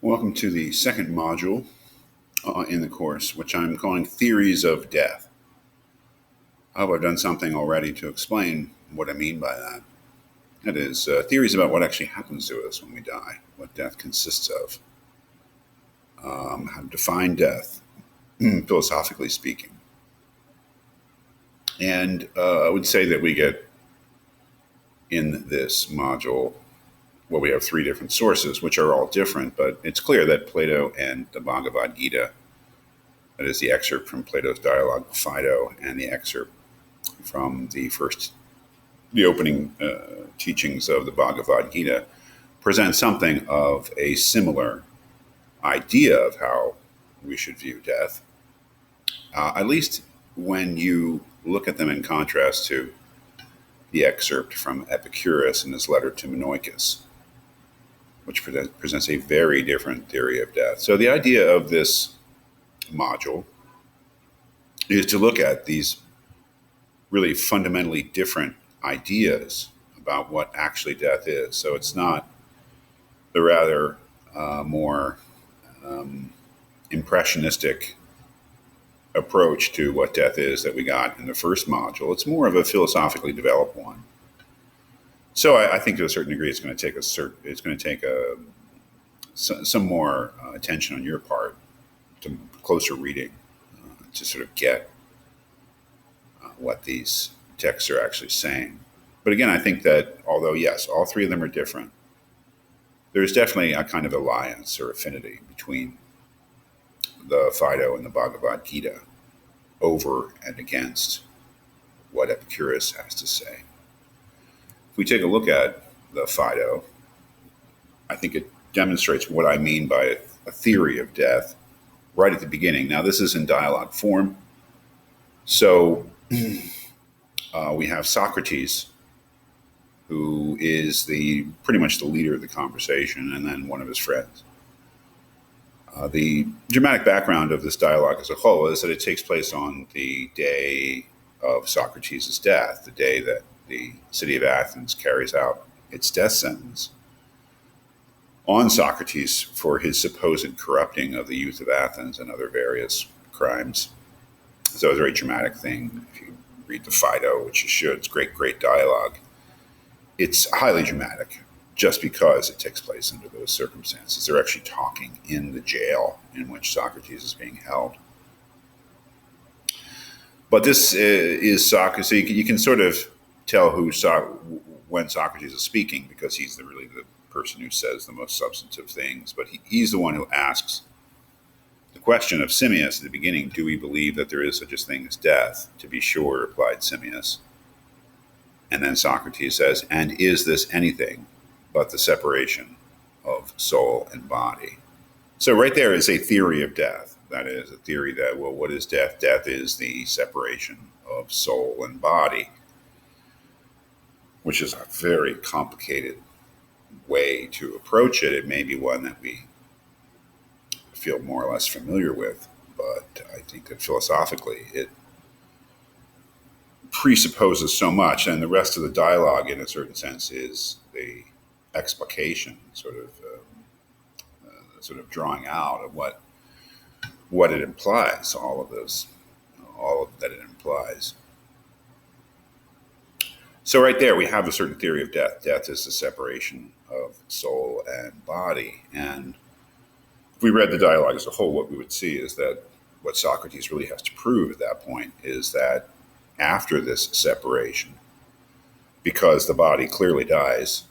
Welcome to the second module in the course, which I'm calling Theories of Death. I hope I've done something already to explain what I mean by that. That is, theories about what actually happens to us when we die, what death consists of, how to define death, philosophically speaking. And I would say that we get in this module, well, we have three different sources, which are all different, but it's clear that Plato and the Bhagavad Gita, that is the excerpt from Plato's dialogue, Phaedo, and the excerpt from the opening teachings of the Bhagavad Gita, present something of a similar idea of how we should view death, at least when you look at them in contrast to the excerpt from Epicurus in his letter to Menoicus, which presents a very different theory of death. So the idea of this module is to look at these really fundamentally different ideas about what actually death is. So it's not the rather more impressionistic approach to what death is that we got in the first module. It's more of a philosophically developed one. So I think to a certain degree, it's going to take some more attention on your part, to closer reading, to sort of get what these texts are actually saying. But again, I think that although, yes, all three of them are different, there's definitely a kind of alliance or affinity between the Phaedo and the Bhagavad Gita over and against what Epicurus has to say. If we take a look at the Phaedo, I think it demonstrates what I mean by a theory of death right at the beginning. Now, this is in dialogue form. So we have Socrates, who is pretty much the leader of the conversation, and then one of his friends. The dramatic background of this dialogue as a whole is that it takes place on the day of Socrates' death, the day that the city of Athens carries out its death sentence on Socrates for his supposed corrupting of the youth of Athens and other various crimes. So it's a very dramatic thing. If you read the Phaedo, which you should, it's great dialogue. It's highly dramatic just because it takes place under those circumstances. They're actually talking in the jail in which Socrates is being held. But this is Socrates. So you can sort of tell when Socrates is speaking, because he's really the person who says the most substantive things. But he's the one who asks the question of Simmias at the beginning: do we believe that there is such a thing as death? To be sure, replied Simmias. And then Socrates says, and is this anything but the separation of soul and body? So right there is a theory of death. That is a theory that, well, what is death? Death is the separation of soul and body, which is a very complicated way to approach it. It may be one that we feel more or less familiar with, but I think that philosophically it presupposes so much, and the rest of the dialogue, in a certain sense, is the explication, sort of drawing out of what it implies, all of that it implies. So right there, we have a certain theory of death. Death is the separation of soul and body. And if we read the dialogue as a whole, what we would see is that what Socrates really has to prove at that point is that after this separation, because the body clearly dies,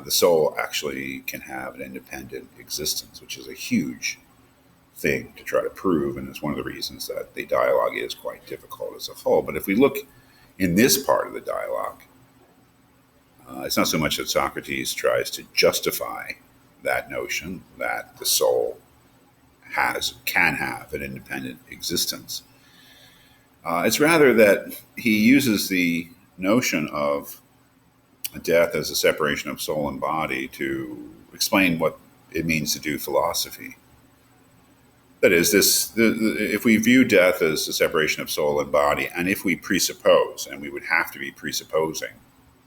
the soul actually can have an independent existence, which is a huge thing to try to prove. And it's one of the reasons that the dialogue is quite difficult as a whole. But if we look in this part of the dialogue, it's not so much that Socrates tries to justify that notion that the soul can have an independent existence. It's rather that he uses the notion of death as a separation of soul and body to explain what it means to do philosophy. That is, if we view death as a separation of soul and body, and if we presuppose, and we would have to be presupposing,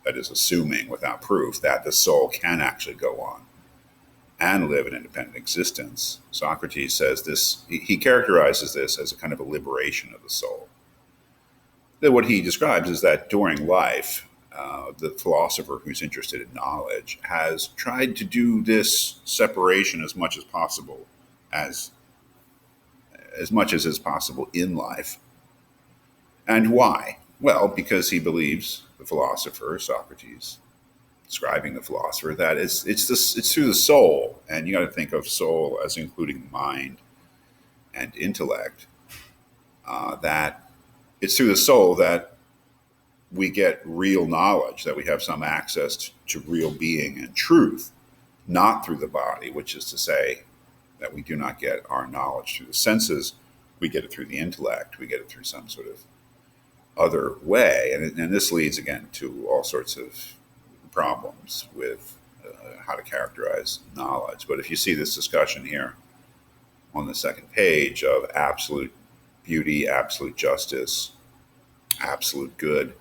that is, assuming without proof, that the soul can actually go on and live an independent existence. Socrates says this, he characterizes this as a kind of a liberation of the soul. That what he describes is that during life, the philosopher who's interested in knowledge has tried to do this separation as much as possible, as much as is possible in life. And why? Well, because he believes, the philosopher, Socrates, describing the philosopher, that it's through the soul, and you got to think of soul as including mind and intellect, that it's through the soul that we get real knowledge, that we have some access to real being and truth, not through the body, which is to say that we do not get our knowledge through the senses, we get it through the intellect, we get it through some sort of other way. And this leads again to all sorts of problems with how to characterize knowledge. But if you see this discussion here on the second page of absolute beauty, absolute justice, absolute good,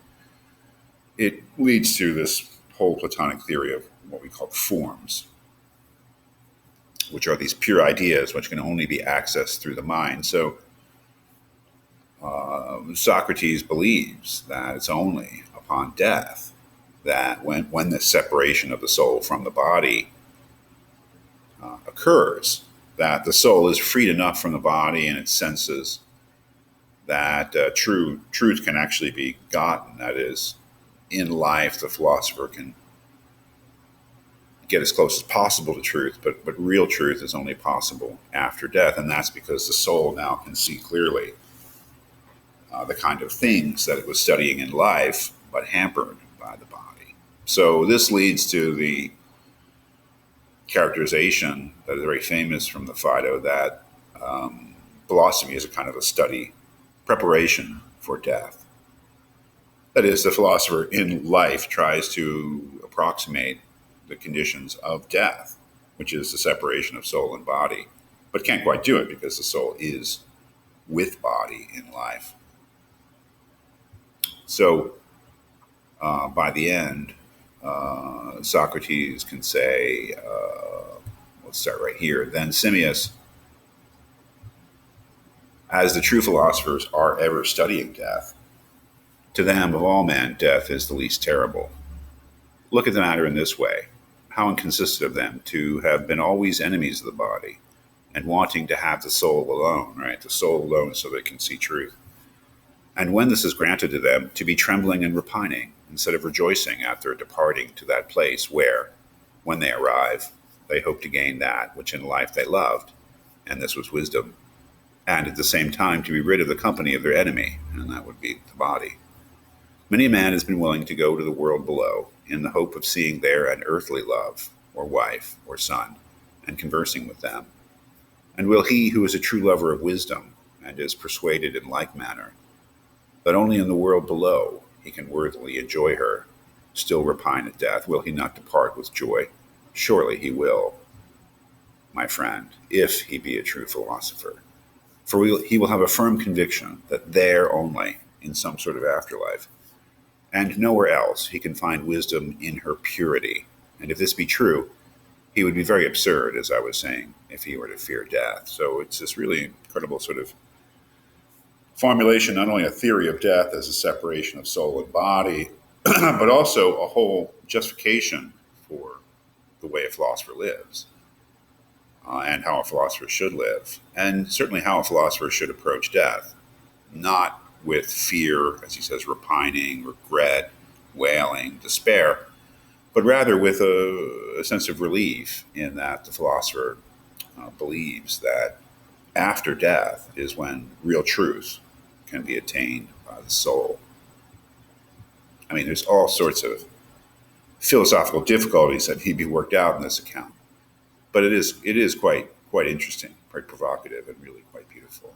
it leads to this whole Platonic theory of what we call forms, which are these pure ideas which can only be accessed through the mind. So Socrates believes that it's only upon death that when this separation of the soul from the body occurs, that the soul is freed enough from the body and its senses that truth can actually be gotten. That is, in life, the philosopher can get as close as possible to truth, but real truth is only possible after death, and that's because the soul now can see clearly the kind of things that it was studying in life, but hampered by the body. So this leads to the characterization that is very famous from the Phaedo, that philosophy is a kind of a study, preparation for death. That is, the philosopher in life tries to approximate the conditions of death, which is the separation of soul and body, but can't quite do it because the soul is with body in life. So by the end, Socrates can say, let's start right here, then Simmias, as the true philosophers are ever studying death, to them of all men, death is the least terrible. Look at the matter in this way. How inconsistent of them to have been always enemies of the body and wanting to have the soul alone, right? The soul alone so they can see truth. And when this is granted to them, to be trembling and repining instead of rejoicing at their departing to that place where, when they arrive, they hope to gain that which in life they loved, and this was wisdom, and at the same time to be rid of the company of their enemy, and that would be the body. Many a man has been willing to go to the world below in the hope of seeing there an earthly love, or wife, or son, and conversing with them. And will he who is a true lover of wisdom, and is persuaded in like manner, that only in the world below he can worthily enjoy her, still repine at death, will he not depart with joy? Surely he will, my friend, if he be a true philosopher. For he will have a firm conviction that there only, in some sort of afterlife, and nowhere else, he can find wisdom in her purity. And if this be true, he would be very absurd, as I was saying, if he were to fear death. So it's this really incredible sort of formulation, not only a theory of death as a separation of soul and body, but also a whole justification for the way a philosopher lives, and how a philosopher should live, and certainly how a philosopher should approach death, not with fear, as he says, repining, regret, wailing, despair, but rather with a sense of relief in that the philosopher believes that after death is when real truth can be attained by the soul. I mean, there's all sorts of philosophical difficulties that need to be worked out in this account, but it is quite interesting, quite provocative, and really quite beautiful.